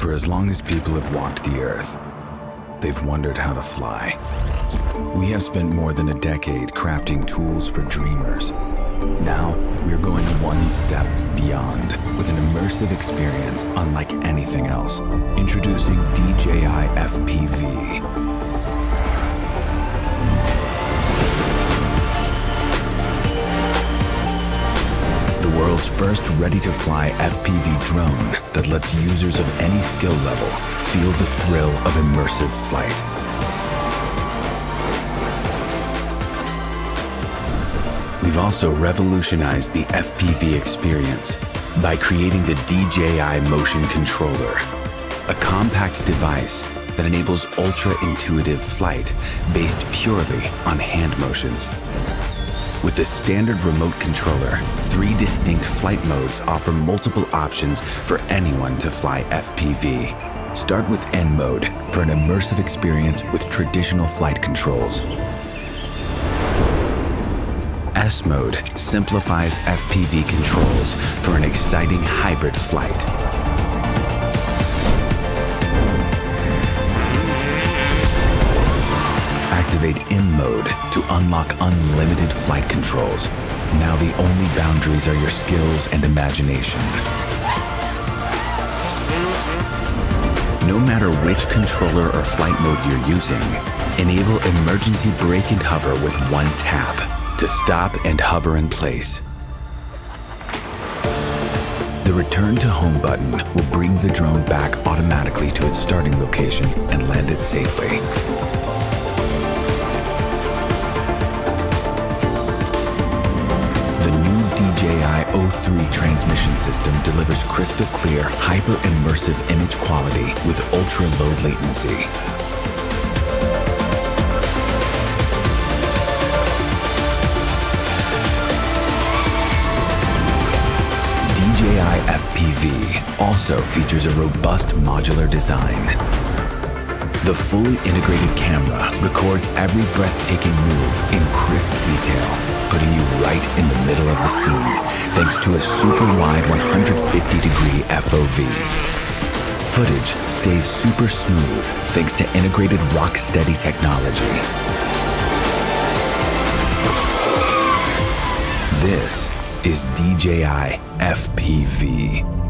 For as long as people have walked the earth, they've wondered how to fly. We have spent more than a decade crafting tools for dreamers. Now, we're going one step beyond with an immersive experience unlike anything else. Introducing DJI FPV. The world's first ready-to-fly FPV drone that lets users of any skill level feel the thrill of immersive flight. We've also revolutionized the FPV experience by creating the DJI Motion Controller, a compact device that enables ultra-intuitive flight based purely on hand motions. With the standard remote controller, 3 distinct flight modes offer multiple options for anyone to fly FPV. Start with N mode for an immersive experience with traditional flight controls. S mode simplifies FPV controls for an exciting hybrid flight. Activate M mode to unlock unlimited flight controls. Now the only boundaries are your skills and imagination. No matter which controller or flight mode you're using, enable emergency brake and hover with one tap to stop and hover in place. The Return to Home button will bring the drone back automatically to its starting location and land it safely. DJI O3 transmission system delivers crystal clear, hyper-immersive image quality with ultra-low latency. DJI FPV also features a robust modular design. The fully integrated camera records every breathtaking move in crisp detail, putting you right in the middle of the scene thanks to a super wide 150-degree FOV. Footage stays super smooth thanks to integrated rock-steady technology. This is DJI FPV.